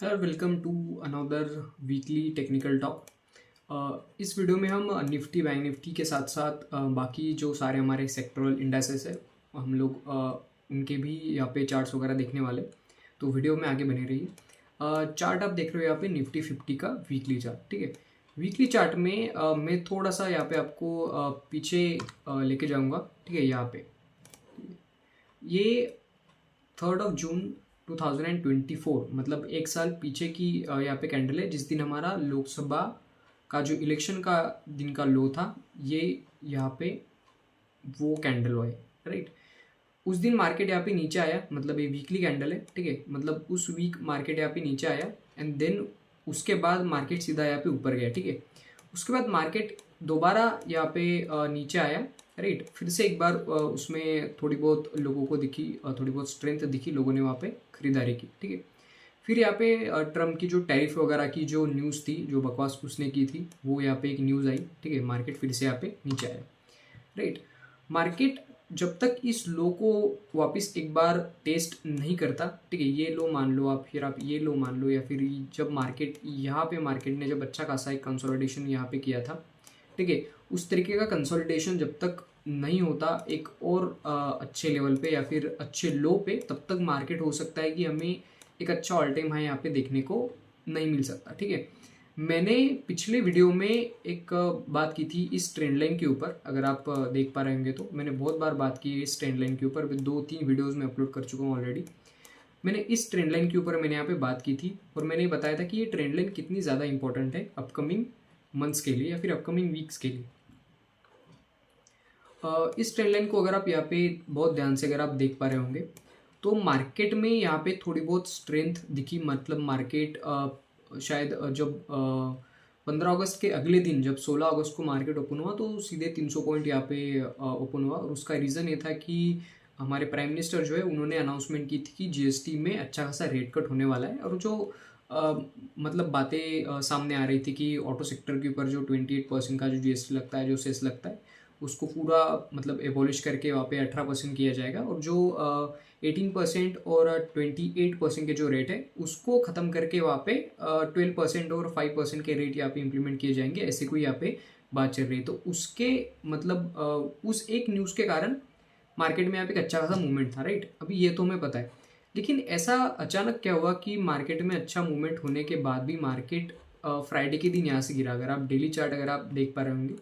Hello welcome to another weekly technical talk. इस video में हम निफ्टी बैंक निफ्टी के साथ साथ बाकी जो सारे हमारे सेक्टरल इंडेक्सेस है हम लोग उनके भी यहाँ पे चार्ट्स वगैरह देखने वाले। तो वीडियो में आगे बने रहिए। चार्ट आप देख रहे हो यहाँ पे निफ्टी 50 का वीकली चार्ट, ठीक है। वीकली चार्ट में मैं थोड़ा सा यहाँ पे आपको पीछे लेके जाऊँगा, ठीक है। यहाँ पे ये 3 जून 2024 मतलब एक साल पीछे की यहाँ पे कैंडल है, जिस दिन हमारा लोकसभा का जो इलेक्शन का दिन का लो था, ये यहाँ पे वो कैंडल है, राइट। उस दिन मार्केट यहाँ पे नीचे आया, मतलब ये वीकली कैंडल है, ठीक है। मतलब उस वीक मार्केट यहाँ पे नीचे आया एंड देन उसके बाद मार्केट सीधा यहाँ पे ऊपर गया, ठीक है। उसके बाद मार्केट दोबारा यहाँ पे नीचे आया, राइट। फिर से एक बार उसमें थोड़ी बहुत लोगों को दिखी, थोड़ी बहुत स्ट्रेंथ दिखी, लोगों ने वहाँ पे खरीदारी की, ठीक है। फिर यहाँ पे ट्रम्प की जो टैरिफ वगैरह की जो न्यूज़ थी, जो बकवास उसने की थी, वो यहाँ पे एक न्यूज़ आई, ठीक है। मार्केट फिर से यहाँ पे नीचे आया, राइट। मार्केट जब तक इस लो को वापस एक बार टेस्ट नहीं करता, ठीक है, ये लो मान लो आप, फिर आप ये लो मान लो, या फिर जब मार्केट यहाँ पे मार्केट ने जब अच्छा खासा एक कंसोलिडेशन यहाँ पे किया था, ठीक है, उस तरीके का कंसोलिडेशन जब तक नहीं होता एक और अच्छे लेवल पे या फिर अच्छे लो पे, तब तक मार्केट हो सकता है कि हमें एक अच्छा ऑल टाइम हाई यहाँ पे देखने को नहीं मिल सकता, ठीक है। मैंने पिछले वीडियो में एक बात की थी इस ट्रेंड लाइन के ऊपर, अगर आप देख पा रहे होंगे तो मैंने बहुत बार बात की है इस ट्रेंड लाइन के ऊपर, 2-3 वीडियोस में अपलोड कर चुका हूँ ऑलरेडी। मैंने इस ट्रेंड लाइन के ऊपर मैंने यहाँ पे बात की थी और मैंने बताया था कि ये ट्रेंड लाइन कितनी ज़्यादा इंपॉर्टेंट है अपकमिंग मंथ्स के लिए या फिर अपकमिंग वीक्स के लिए। इस ट्रेंड लाइन को अगर आप यहाँ पे बहुत ध्यान से अगर आप देख पा रहे होंगे तो मार्केट में यहाँ पे थोड़ी बहुत स्ट्रेंथ दिखी, मतलब मार्केट शायद जब 15 अगस्त के अगले दिन जब 16 अगस्त को मार्केट ओपन हुआ तो सीधे 300 पॉइंट यहाँ पे ओपन हुआ। और उसका रीज़न ये था कि हमारे प्राइम मिनिस्टर जो है उन्होंने अनाउंसमेंट की थी कि जीएसटी में अच्छा खासा रेट कट होने वाला है। और जो मतलब बातें सामने आ रही थी कि ऑटो सेक्टर के ऊपर जो 28% का जो जीएसटी लगता है, जो सेस लगता है, उसको पूरा मतलब एबॉलिश करके वहाँ पे 18% किया जाएगा। और जो 18% और 28% के जो रेट है उसको ख़त्म करके वहाँ पे 12% और 5% के रेट यहाँ पे इम्प्लीमेंट किए जाएंगे, ऐसे कोई यहाँ पे बात चल रही है। तो उसके मतलब उस एक न्यूज़ के कारण मार्केट में यहाँ पे एक अच्छा खासा मूवमेंट था, राइट। अभी ये तो हमें पता है, लेकिन ऐसा अचानक क्या हुआ कि मार्केट में अच्छा मूवमेंट होने के बाद भी मार्केट फ्राइडे के दिन यहाँ से गिरा। अगर आप डेली चार्ट अगर आप देख पा रहे होंगे,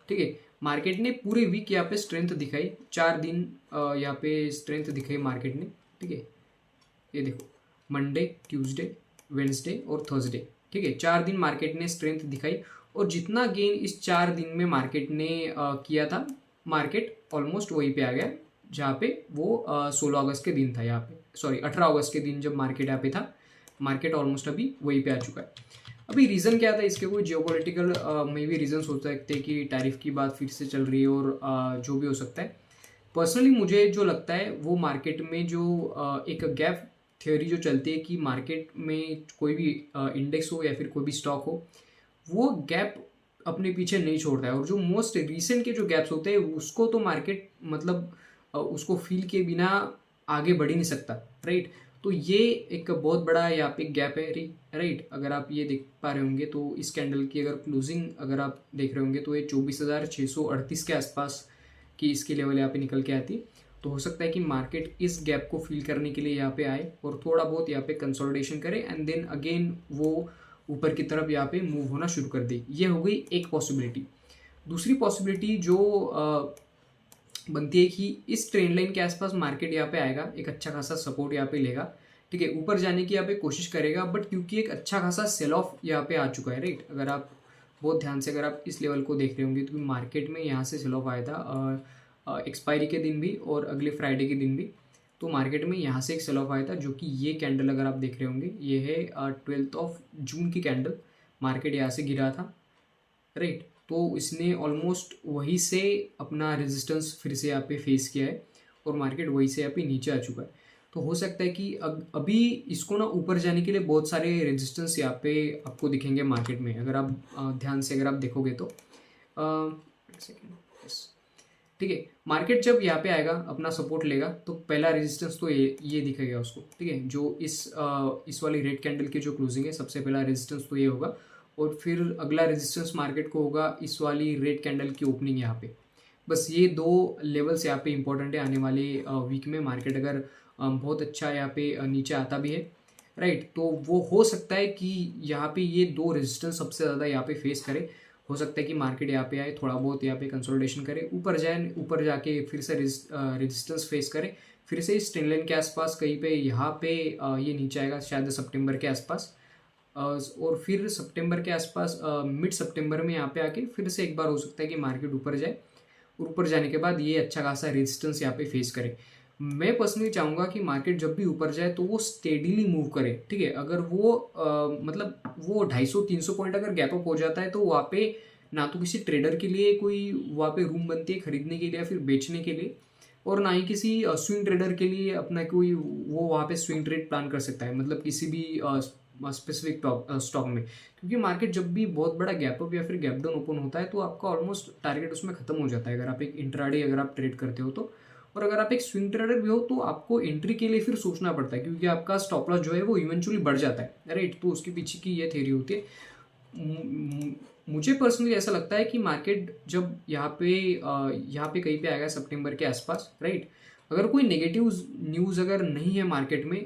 ठीक है, मार्केट ने पूरे वीक यहाँ पे स्ट्रेंथ दिखाई, 4 दिन यहाँ पे स्ट्रेंथ दिखाई मार्केट ने, ठीक है। ये देखो, मंडे, ट्यूसडे, वेंसडे और थर्सडे, ठीक है, 4 दिन मार्केट ने स्ट्रेंथ दिखाई। और जितना गेन इस 4 दिन में मार्केट ने किया था, मार्केट ऑलमोस्ट वहीं पे आ गया जहाँ पे वो 16 अगस्त के दिन था, यहाँ पे सॉरी 18 अगस्त के दिन जब मार्केट यहाँ पे था, मार्केट ऑलमोस्ट अभी वहीं पे आ चुका है। अभी रीज़न क्या था इसके, कोई जियोपॉलिटिकल में भी रीज़न हो सकते हैं कि टैरिफ की बात फिर से चल रही है और जो भी हो सकता है। पर्सनली मुझे जो लगता है वो मार्केट में जो एक गैप थ्योरी जो चलती है कि मार्केट में कोई भी इंडेक्स हो या फिर कोई भी स्टॉक हो, वो गैप अपने पीछे नहीं छोड़ता है। और जो मोस्ट रिसेंट के जो गैप्स होते हैं उसको तो मार्केट मतलब उसको फील के बिना आगे बढ़ ही नहीं सकता, राइट। तो ये एक बहुत बड़ा यहाँ पे गैप है, राइट। अगर आप ये देख पा रहे होंगे तो इस कैंडल की अगर क्लोजिंग अगर आप देख रहे होंगे तो ये 24,638 के आसपास की इसकी लेवल यहाँ पे निकल के आती। तो हो सकता है कि मार्केट इस गैप को फिल करने के लिए यहाँ पे आए और थोड़ा बहुत यहाँ पे कंसोलिडेशन करे एंड देन अगेन वो ऊपर की तरफ यहाँ पे मूव होना शुरू कर दे। ये हो गई एक पॉसिबिलिटी। दूसरी पॉसिबिलिटी जो बनती है कि इस ट्रेंड लाइन के आसपास मार्केट यहाँ पे आएगा, एक अच्छा खासा सपोर्ट यहाँ पे लेगा, ठीक है, ऊपर जाने की यहाँ पे कोशिश करेगा, बट क्योंकि एक अच्छा खासा सेल ऑफ यहाँ पे आ चुका है, राइट। अगर आप बहुत ध्यान से अगर आप इस लेवल को देख रहे होंगे तो मार्केट में यहाँ से सेल ऑफ आया था एक्सपायरी के दिन भी और अगले फ्राइडे के दिन भी। तो मार्केट में यहाँ से एक सेल ऑफ आया था, जो कि ये कैंडल अगर आप देख रहे होंगे ये है 12 जून की कैंडल। मार्केट यहाँ से गिरा था, राइट। तो इसने ऑलमोस्ट वहीं से अपना रेजिस्टेंस फिर से यहाँ पे फेस किया है और मार्केट वहीं से यहाँ पे नीचे आ चुका है। तो हो सकता है कि अभी इसको ना ऊपर जाने के लिए बहुत सारे रेजिस्टेंस यहाँ पे आपको दिखेंगे मार्केट में, अगर आप ध्यान से अगर आप देखोगे तो सेकेंड, ठीक है। मार्केट जब यहाँ पे आएगा अपना सपोर्ट लेगा तो पहला रेजिस्टेंस तो ये दिखेगा उसको, ठीक है। जो इस वाली रेड कैंडल की जो क्लोजिंग है, सबसे पहला रेजिस्टेंस तो ये होगा, और फिर अगला रेजिस्टेंस मार्केट को होगा इस वाली रेड कैंडल की ओपनिंग यहाँ पे। बस ये दो लेवल्स यहाँ पे इंपॉर्टेंट है। आने वाले वीक में मार्केट अगर बहुत अच्छा यहाँ पे नीचे आता भी है, राइट, तो वो हो सकता है कि यहाँ पे ये दो रेजिस्टेंस सबसे ज़्यादा यहाँ पे फेस करे। हो सकता है कि मार्केट यहाँ पे आए, थोड़ा बहुत यहाँ पे कंसोलिडेशन करे, ऊपर जाए, ऊपर जाके फिर से रेजिस्टेंस फेस करे, फिर से इस ट्रेंड लाइन के आसपास कहीं पे यहाँ पे ये नीचे आएगा शायद सितंबर के आसपास, और फिर सितंबर के आसपास मिड सितंबर में यहाँ पे आके फिर से एक बार हो सकता है कि मार्केट ऊपर जाए, और ऊपर जाने के बाद ये अच्छा खासा रेजिस्टेंस यहाँ पे फेस करे। मैं पर्सनली चाहूँगा कि मार्केट जब भी ऊपर जाए तो वो स्टेडीली मूव करे, ठीक है। अगर वो मतलब वो 250-300 पॉइंट अगर गैप अप हो जाता है तो वहाँ पे ना तो किसी ट्रेडर के लिए कोई वहाँ पे रूम बनती है खरीदने के लिए या फिर बेचने के लिए, और ना ही किसी स्विंग ट्रेडर के लिए अपना कोई वो वहाँ पे स्विंग ट्रेड प्लान कर सकता है, मतलब किसी भी स्पेसिफिक स्टॉक में। क्योंकि मार्केट जब भी बहुत बड़ा गैप अप या फिर गैप डाउन ओपन होता है तो आपका ऑलमोस्ट टारगेट उसमें खत्म हो जाता है, अगर आप एक इंट्राडे अगर आप ट्रेड करते हो तो। और अगर आप एक स्विंग ट्रेडर भी हो तो आपको एंट्री के लिए फिर सोचना पड़ता है, क्योंकि आपका स्टॉप लॉस जो है वो इवेंचुअली बढ़ जाता है, राइट। तो उसके पीछे की ये थ्योरी होती है। मुझे पर्सनली ऐसा लगता है कि मार्केट जब यहाँ पे कहीं पे आएगा सितंबर के आसपास, राइट, अगर कोई नेगेटिव न्यूज़ अगर नहीं है मार्केट में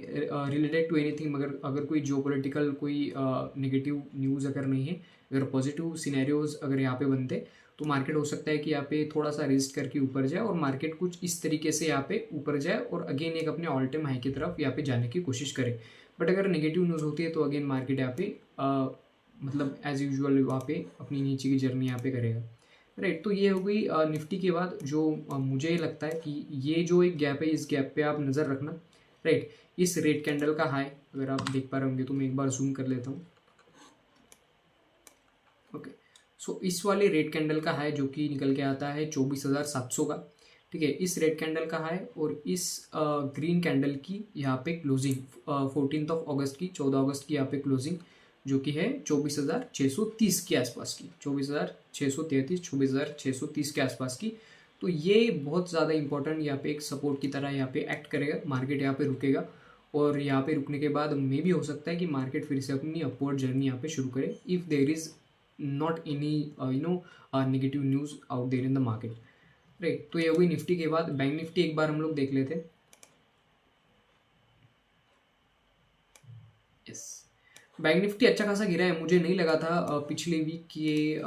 रिलेटेड टू एनीथिंग, मगर अगर कोई जियोपॉलिटिकल कोई नेगेटिव न्यूज़ अगर नहीं है, अगर पॉजिटिव सिनेरियोज अगर यहाँ पे बनते, तो मार्केट हो सकता है कि यहाँ पे थोड़ा सा रेजिस्ट करके ऊपर जाए और मार्केट कुछ इस तरीके से यहाँ पे ऊपर जाए और अगेन एक अपने ऑल टाइम हाई की तरफ यहाँ पे जाने की कोशिश करे। बट अगर नेगेटिव न्यूज़ होती है तो अगेन मार्केट यहाँ पे मतलब एज यूजुअल वहाँ पे अपनी नीचे की जर्नी यहाँ पे करेगा, राइट। तो ये हो गई निफ्टी के बाद जो मुझे लगता है कि ये जो एक गैप है, इस गैप पे आप नज़र रखना, राइट। इस रेड कैंडल का हाई अगर आप देख पा रहे होंगे तो मैं एक बार जूम कर लेता हूँ, ओके। सो इस वाले रेड कैंडल का हाई जो कि निकल के आता है 24,700 का, ठीक है। इस रेड कैंडल का हाई और इस ग्रीन कैंडल की यहाँ पे क्लोजिंग 14 अगस्त की, 14 अगस्त की यहाँ पे क्लोजिंग जो कि है 24,630 के आसपास की, 24,633, 24,630 के आसपास की। तो ये बहुत ज़्यादा इंपॉर्टेंट यहाँ पे एक सपोर्ट की तरह यहाँ पे एक्ट करेगा। मार्केट यहाँ पे रुकेगा और यहाँ पे रुकने के बाद मे भी हो सकता है कि मार्केट फिर से अपनी अपवर्ड जर्नी यहाँ पे शुरू करे, if there is not any negative news out there in the market, right. तो ये हो गई निफ्टी के बाद बैंक निफ्टी एक बार हम लोग देख लेते हैं। यस, बैंक निफ्टी अच्छा खासा गिरा है। मुझे नहीं लगा था पिछले वीक कि ये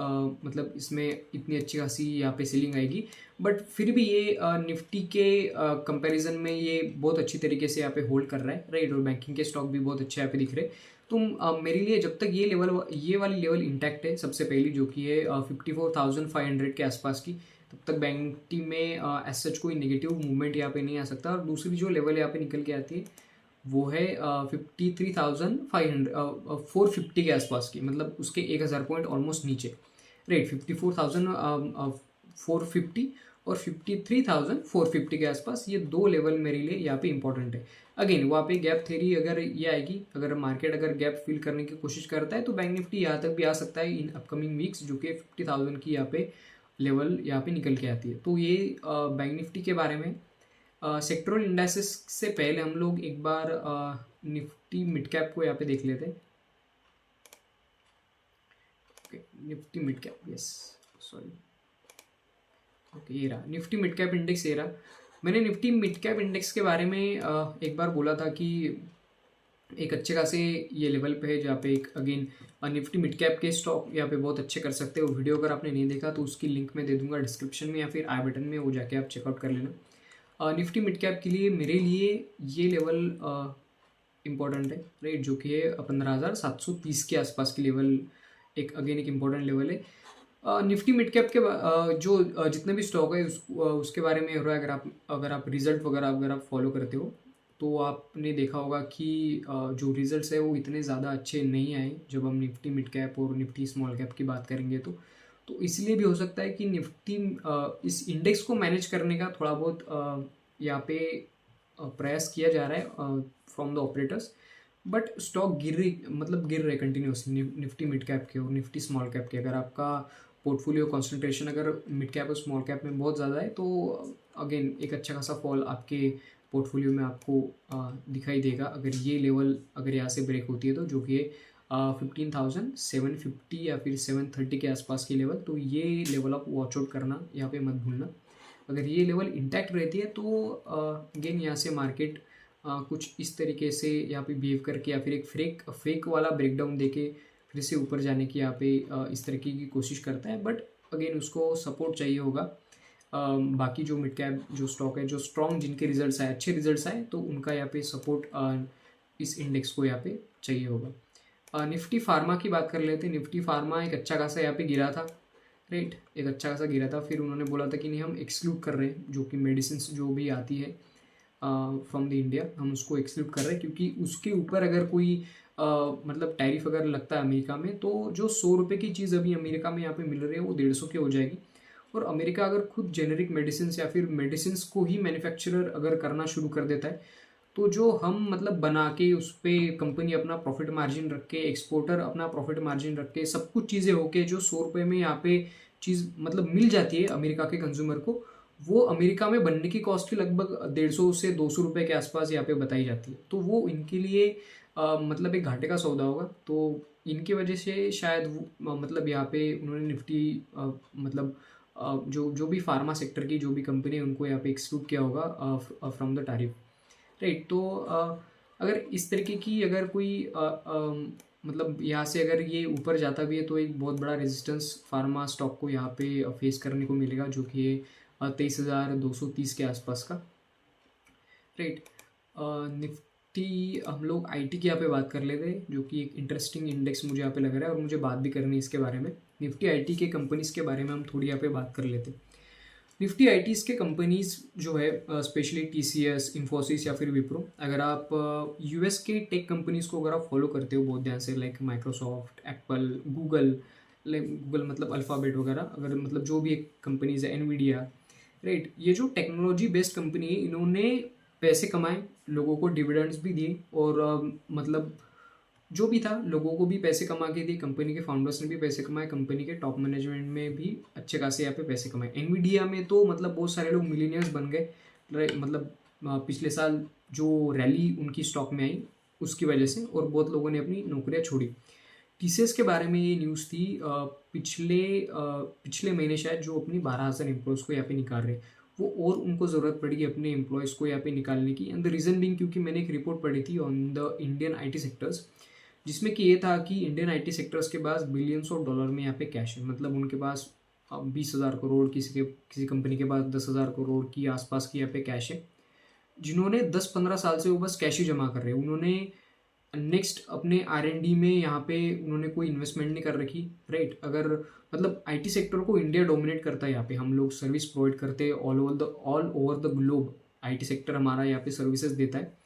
मतलब इसमें इतनी अच्छी खासी यहाँ पे सेलिंग आएगी, बट फिर भी ये निफ्टी के कंपैरिजन में ये बहुत अच्छी तरीके से यहाँ पे होल्ड कर रहा है, राइट। और बैंकिंग के स्टॉक भी बहुत अच्छे यहाँ पे दिख रहे हैं। तो मेरे लिए जब तक ये वाली लेवल इंटैक्ट है, सबसे पहली जो कि है 54,500 के आसपास की, तब तक बैंक निफ्टी में एज सच कोई नेगेटिव मूवमेंट यहाँ पे नहीं आ सकता। और दूसरी जो लेवल यहाँ पे निकल के आती है वो है 450 के आसपास की, मतलब उसके 1,000 पॉइंट ऑलमोस्ट नीचे, राइट। 54,450 और 53,450 के आसपास, ये दो लेवल मेरे लिए यहाँ पे इंपॉर्टेंट है। अगेन वहाँ पे गैप थ्योरी अगर ये आएगी, अगर मार्केट अगर गैप फिल करने की कोशिश करता है तो बैंक निफ्टी यहाँ तक भी आ सकता है इन अपकमिंग वीक्स, जो कि 50,000 की यहाँ पे लेवल यहाँ पे निकल के आती है। तो ये बैंक निफ्टी के बारे में। सेक्टरल इंडाइसेस से पहले हम लोग एक बार निफ्टी मिड कैप को यहाँ पे देख लेते हैं। Okay, Nifty mid cap, yes, sorry, okay, ये रहा निफ्टी मिड कैप इंडेक्स, ये रहा। मैंने निफ्टी मिड कैप इंडेक्स के बारे में एक बार बोला था कि एक अच्छे खासे ये लेवल पे है जहाँ पे एक अगेन निफ्टी मिड कैप के स्टॉक यहाँ पे बहुत अच्छे कर सकते हो। वीडियो अगर आपने नहीं देखा तो उसकी लिंक मैं दे दूंगा डिस्क्रिप्शन में या फिर आई बटन में, वो जाके आप चेकआउट कर लेना। निफ्टी मिड कैप के लिए मेरे लिए ये लेवल इम्पॉर्टेंट है, राइट, जो कि है 15,730 के आसपास की लेवल, एक अगेन एक इम्पॉर्टेंट लेवल है। निफ्टी मिड कैप के जो जितने भी स्टॉक है उसके बारे में हो रहा है। अगर आप रिजल्ट वगैरह अगर आप फॉलो करते हो तो आपने देखा होगा कि जो रिजल्ट्स है वो इतने ज़्यादा अच्छे नहीं आए जब हम निफ्टी मिड कैप और निफ्टी स्मॉल कैप की बात करेंगे तो इसलिए भी हो सकता है कि निफ्टी इस इंडेक्स को मैनेज करने का थोड़ा बहुत यहाँ पे प्रयास किया जा रहा है from the operators, but stock गिर रहे कंटिन्यूसली निफ्टी मिड कैप के और निफ्टी स्मॉल कैप के। अगर आपका पोर्टफोलियो कंसंट्रेशन अगर मिड कैप और स्मॉल कैप में बहुत ज़्यादा है तो अगेन एक अच्छा खासा फॉल आपके पोर्टफोलियो में आपको दिखाई देगा अगर ये लेवल अगर यहाँ से ब्रेक होती है तो, जो कि 15,750 या फिर 730 के आसपास की लेवल। तो ये लेवल आप वॉच आउट करना, यहाँ पे मत भूलना। अगर ये लेवल इंटैक्ट रहती है तो अगेन यहाँ से मार्केट कुछ इस तरीके से यहाँ पे बिहेव करके या फिर एक फेक वाला ब्रेकडाउन देके फिर से ऊपर जाने की यहाँ पे इस तरीके की कोशिश करता है। बट अगेन उसको सपोर्ट चाहिए होगा। बाकी जो मिड कैप जो स्टॉक है, जो स्ट्रॉन्ग जिनके रिजल्ट्स आए, अच्छे रिजल्ट्स आए, तो उनका यहाँ पे सपोर्ट इस इंडेक्स को यहाँ पे चाहिए होगा। निफ्टी फार्मा की बात कर लेते हैं। निफ्टी फार्मा एक अच्छा खासा यहाँ पे गिरा था, राइट, एक अच्छा खासा गिरा था। फिर उन्होंने बोला था कि नहीं, हम एक्सक्लूड कर रहे हैं जो कि मेडिसिन जो भी आती है फ्रॉम द इंडिया, हम उसको एक्सक्लूड कर रहे हैं, क्योंकि उसके ऊपर अगर कोई मतलब टैरिफ अगर लगता है अमेरिका में, तो जो 100 रुपये की चीज़ अभी अमेरिका में यहाँ पे मिल रही है वो 150 की हो जाएगी। और अमेरिका अगर खुद जेनेरिक मेडिसिन या फिर मेडिसिन को ही मैन्युफैक्चरर अगर करना शुरू कर देता है, तो जो हम मतलब बना के उस पर कंपनी अपना प्रॉफिट मार्जिन रख के, एक्सपोर्टर अपना प्रॉफिट मार्जिन रख के, सब कुछ चीज़ें होके जो 100 रुपये में यहाँ पे चीज़ मतलब मिल जाती है अमेरिका के कंज्यूमर को, वो अमेरिका में बनने की कॉस्ट की लगभग 150 से 200 रुपये के आसपास यहाँ पे बताई जाती है। तो वो इनके लिए मतलब एक घाटे का सौदा होगा। तो इनकी वजह से शायद मतलब यहाँ पे उन्होंने निफ्टी मतलब जो भी फार्मा सेक्टर की जो भी कंपनी है उनको यहाँ पे एक्सक्लूड किया होगा फ्रॉम द टैरिफ, राइट। तो अगर इस तरीके की अगर कोई मतलब यहाँ से अगर ये ऊपर जाता भी है तो एक बहुत बड़ा रेजिस्टेंस फार्मा स्टॉक को यहाँ पे फेस करने को मिलेगा, जो कि 23,230 के आसपास का, राइट। निफ्टी हम लोग आईटी की यहाँ पे बात कर लेते हैं, जो कि एक इंटरेस्टिंग इंडेक्स मुझे यहाँ पे लग रहा है और मुझे बात भी करनी है इसके बारे में। निफ्टी आईटी के कंपनीज़ के बारे में हम थोड़ी यहाँ पे बात कर लेते हैं। निफ्टी आईटीज़ के कंपनीज़ जो है स्पेशली टीसीएस, इन्फोसिस या फिर विप्रो, अगर आप यूएस के टेक कंपनीज़ को अगर आप फॉलो करते हो बहुत ध्यान से, like Microsoft, Apple, Google, Google मतलब अल्फ़ाबेट वगैरह, अगर मतलब जो भी एक कंपनीज़ है, एनवीडिया, राइट, ये जो टेक्नोलॉजी बेस्ड कंपनी है, इन्होंने पैसे कमाए, लोगों को डिविडेंड्स भी दिए और मतलब जो भी था लोगों को भी पैसे कमा के दिए, कंपनी के फाउंडर्स ने भी पैसे कमाए, कंपनी के टॉप मैनेजमेंट में भी अच्छे खासे यहाँ पे पैसे कमाए। एनवीडिया में तो मतलब बहुत सारे लोग मिलीनियर्स बन गए, मतलब पिछले साल जो रैली उनकी स्टॉक में आई उसकी वजह से, और बहुत लोगों ने अपनी नौकरियाँ छोड़ी। टीसीएस के बारे में ये न्यूज़ थी पिछले महीने शायद, जो अपनी 12,000 एम्प्लॉयज़ को यहाँ पे निकाल रहे, वो और उनको ज़रूरत पड़ेगी अपने एम्प्लॉयज़ को यहाँ पे निकालने की। एंड द रीज़न बिंग, क्योंकि मैंने एक रिपोर्ट पढ़ी थी on the Indian IT sectors, जिसमें कि ये था कि इंडियन आईटी सेक्टर्स के पास बिलियंस ऑफ डॉलर में यहाँ पे कैश है। मतलब उनके पास 20,000 करोड़, किसी कंपनी के पास 10,000 करोड़ की आसपास की यहाँ पे कैश है, जिन्होंने 10-15 साल से वो बस कैश ही जमा कर रहे हैं। उन्होंने नेक्स्ट अपने R&D में यहाँ पे उन्होंने कोई इन्वेस्टमेंट नहीं कर रखी, राइट। अगर मतलब आईटी सेक्टर को इंडिया डोमिनेट करता है, यहाँ पे हम लोग सर्विस प्रोवाइड करते हैं all over the globe. IT sector हमारा यहाँ पे सर्विसेज देता है,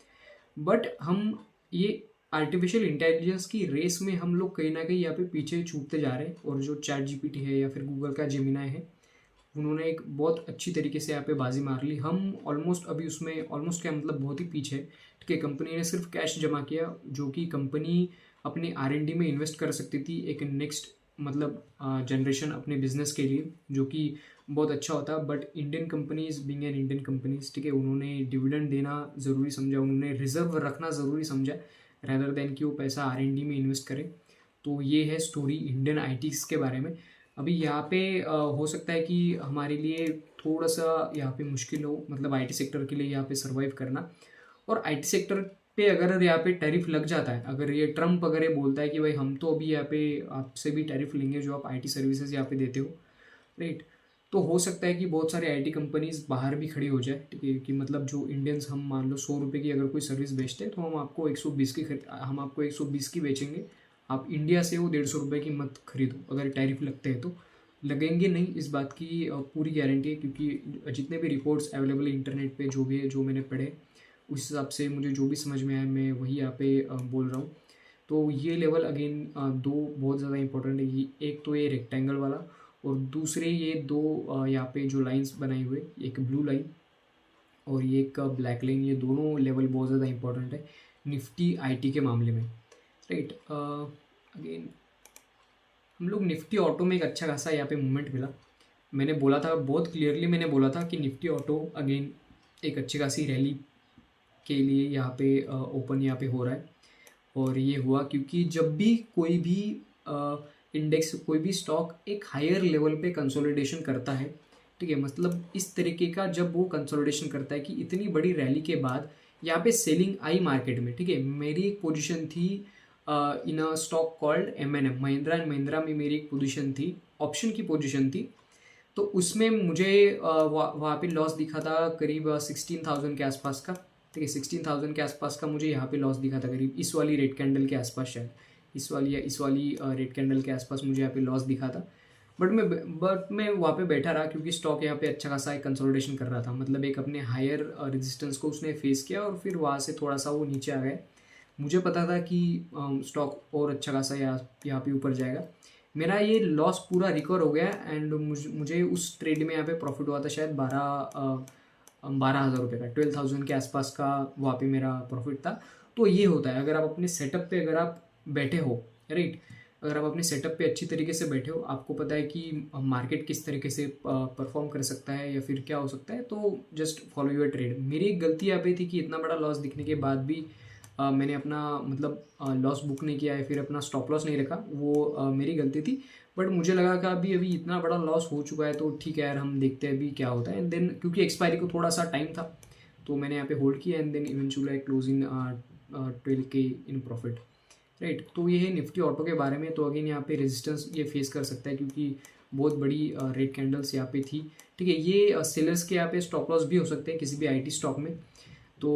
बट हम ये आर्टिफिशियल इंटेलिजेंस की रेस में हम लोग कहीं ना कहीं यहाँ पे पीछे छूटते जा रहे हैं। और जो चैट जीपीटी है या फिर गूगल का जेमिनाई है, उन्होंने एक बहुत अच्छी तरीके से यहाँ पे बाजी मार ली। हम ऑलमोस्ट अभी उसमें ऑलमोस्ट क्या मतलब बहुत ही पीछे, ठीक है। कंपनी ने सिर्फ कैश जमा किया, जो कि कंपनी अपने R&D में इन्वेस्ट कर सकती थी एक नेक्स्ट मतलब जनरेशन अपने बिजनेस के लिए, जो कि बहुत अच्छा होता। But Indian companies being an Indian companies, ठीक है, उन्होंने डिविडेंड देना ज़रूरी समझा, उन्होंने रिजर्व रखना ज़रूरी समझा, रैदर देन कि वो पैसा R&D में इन्वेस्ट करें। तो ये है स्टोरी इंडियन आईटीज़ के बारे में। अभी यहाँ पे हो सकता है कि हमारे लिए थोड़ा सा यहाँ पे मुश्किल हो, मतलब आईटी सेक्टर के लिए यहाँ पे सर्वाइव करना। और आईटी सेक्टर पे अगर यहाँ पे टैरिफ लग जाता है, अगर ये ट्रम्प अगर ये बोलता है कि भाई हम तो अभी यहाँ पे आपसे भी टैरिफ लेंगे जो आप आईटी सर्विसेज यहाँ पे देते हो, राइट, तो हो सकता है कि बहुत सारे आईटी कंपनीज बाहर भी खड़ी हो जाए, ठीक है। कि मतलब जो इंडियंस, हम मान लो 100 रुपये की अगर कोई सर्विस बेचते हैं तो हम आपको 120 की बेचेंगे, आप इंडिया से वो 150 रुपये की मत खरीदो। अगर टैरिफ लगते हैं तो लगेंगे नहीं, इस बात की पूरी गारंटी है, क्योंकि जितने भी रिपोर्ट्स अवेलेबल है इंटरनेट पे, जो भी है, जो मैंने पढ़े, उस हिसाब से मुझे जो भी समझ में आया मैं वही यहाँ पे बोल रहा हूँ। तो ये लेवल अगेन दो बहुत ज़्यादा इंपॉर्टेंट है। ये एक तो ये रेक्टेंगल वाला, और दूसरे ये दो यहाँ पे जो लाइंस बनाई हुए, एक ब्लू लाइन और ये एक ब्लैक लाइन, ये दोनों लेवल बहुत ज़्यादा इंपॉर्टेंट है निफ्टी आईटी के मामले में, राइट। अगेन हम लोग निफ्टी ऑटो में एक अच्छा खासा यहाँ पे मूवमेंट मिला। मैंने बोला था, बहुत क्लियरली मैंने बोला था कि निफ्टी ऑटो अगेन एक अच्छी खासी रैली के लिए यहाँ पे ओपन यहाँ पे हो रहा है। और ये हुआ क्योंकि जब भी कोई भी इंडेक्स, कोई भी स्टॉक एक हायर लेवल पे कंसोलिडेशन करता है, ठीक है, मतलब इस तरीके का जब वो कंसोलिडेशन करता है कि इतनी बड़ी रैली के बाद यहाँ पे सेलिंग आई मार्केट में, ठीक है। मेरी एक पोजीशन थी in a stock called M&M, Mahindra and Mahindra में मेरी एक पोजीशन थी, ऑप्शन की पोजीशन थी। तो उसमें मुझे वहाँ पे लॉस दिखा था करीब 16,000 के आसपास का, ठीक है, 16,000 के आसपास का मुझे यहाँ पे लॉस दिखा था करीब इस वाली रेड कैंडल के आसपास, शायद इस वाली रेड कैंडल के आसपास मुझे यहाँ पे लॉस दिखा था। बट मैं वहाँ पे बैठा रहा क्योंकि स्टॉक यहाँ पे अच्छा खासा एक कंसोलिडेशन कर रहा था, मतलब एक अपने हायर रेजिस्टेंस को उसने फेस किया और फिर वहाँ से थोड़ा सा वो नीचे आ गया। मुझे पता था कि स्टॉक और अच्छा खासा यहाँ पे ऊपर जाएगा। मेरा ये लॉस पूरा रिकवर हो गया एंड मुझे उस ट्रेड में यहाँ पे प्रॉफिट हुआ था शायद 12,000 रुपये का, 12,000 के आसपास का वहाँ पे मेरा प्रॉफिट था। तो ये होता है, अगर आप अपने सेटअप पे अगर आप बैठे हो, राइट, अगर आप अपने सेटअप पे अच्छी तरीके से बैठे हो, आपको पता है कि मार्केट किस तरीके से परफॉर्म कर सकता है या फिर क्या हो सकता है, तो जस्ट फॉलो योर ट्रेड। मेरी एक गलती यहाँ पे थी कि इतना बड़ा लॉस दिखने के बाद भी मैंने अपना मतलब लॉस बुक नहीं किया है, फिर अपना स्टॉप लॉस नहीं रखा, वो मेरी गलती थी। बट मुझे लगा कि अभी इतना बड़ा लॉस हो चुका है तो ठीक है यार, हम देखते हैं अभी क्या होता है। एंड देन क्योंकि एक्सपायरी को थोड़ा सा टाइम था तो मैंने यहाँ पे होल्ड किया and then eventually I close in 12K in profit, right. तो ये है निफ्टी ऑटो के बारे में। तो अगेन यहाँ पे रेजिस्टेंस ये फेस कर सकता है क्योंकि बहुत बड़ी रेड कैंडल्स यहाँ पे थी, ठीक है। ये सेलर्स के यहाँ पे स्टॉप लॉस भी हो सकते हैं किसी भी IT स्टॉक में। तो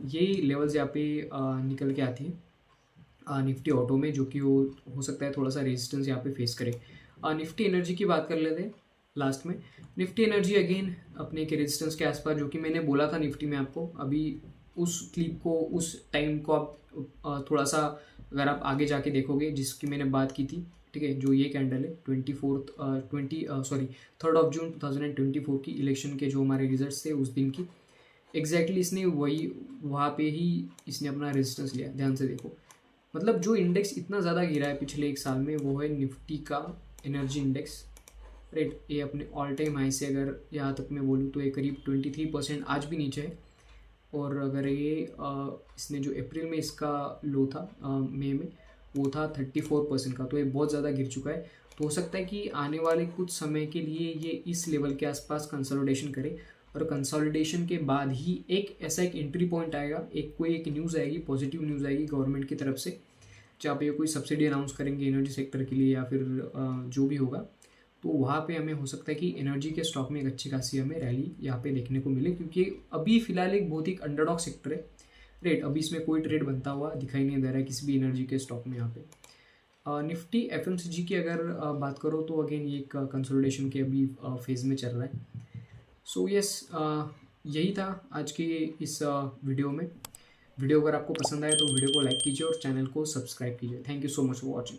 ये लेवल्स यहाँ पे निकल के आती है निफ्टी ऑटो में, जो कि वो हो सकता है थोड़ा सा रेजिस्टेंस यहाँ पे फेस करे। निफ्टी एनर्जी की बात कर लेते हैं लास्ट में। निफ्टी एनर्जी अगेन अपने के रेजिस्टेंस के आसपास, जो कि मैंने बोला था निफ्टी में आपको, अभी उस क्लिप को, उस टाइम को आप थोड़ा सा अगर आप आगे जाके देखोगे जिसकी मैंने बात की थी, ठीक है, जो ये कैंडल है 3rd ऑफ जून 2024 की इलेक्शन के जो हमारे रिजल्ट्स थे उस दिन की, एग्जैक्टली इसने वही वहाँ पे ही इसने अपना रेजिस्टेंस लिया। ध्यान से देखो, मतलब जो इंडेक्स इतना ज़्यादा गिरा है पिछले एक साल में वो है निफ्टी का एनर्जी इंडेक्स, राइट। ये अपने ऑल टाइम हाई से अगर यहाँ तक मैं बोलूँ तो ये करीब 23% आज भी नीचे है। और अगर ये इसने जो अप्रैल में इसका लो था मई में, वो था 34% का, तो ये बहुत ज़्यादा गिर चुका है। तो हो सकता है कि आने वाले कुछ समय के लिए ये इस लेवल के आसपास कंसोलिडेशन करे और कंसोलिडेशन के बाद ही एक ऐसा एक एंट्री पॉइंट आएगा, कोई एक न्यूज़ आएगी, पॉजिटिव न्यूज़ आएगी गवर्नमेंट की तरफ से, जहाँ पे कोई सब्सिडी अनाउंस करेंगे एनर्जी सेक्टर के लिए या फिर जो भी होगा। तो वहाँ पे हमें हो सकता है कि एनर्जी के स्टॉक में एक अच्छी खासी हमें रैली यहाँ पे देखने को मिले, क्योंकि अभी फिलहाल एक बहुत ही अंडरडॉग सेक्टर है, राइट। अभी इसमें कोई ट्रेड बनता हुआ दिखाई नहीं दे रहा है किसी भी एनर्जी के स्टॉक में यहाँ पे। निफ्टी FMCG की अगर बात करो तो अगेन ये एक कंसोलिडेशन के अभी फेज़ में चल रहा है। सो यस, यही था आज के इस वीडियो में। वीडियो अगर आपको पसंद आए तो वीडियो को लाइक कीजिए और चैनल को सब्सक्राइब कीजिए। Thank you so much for watching.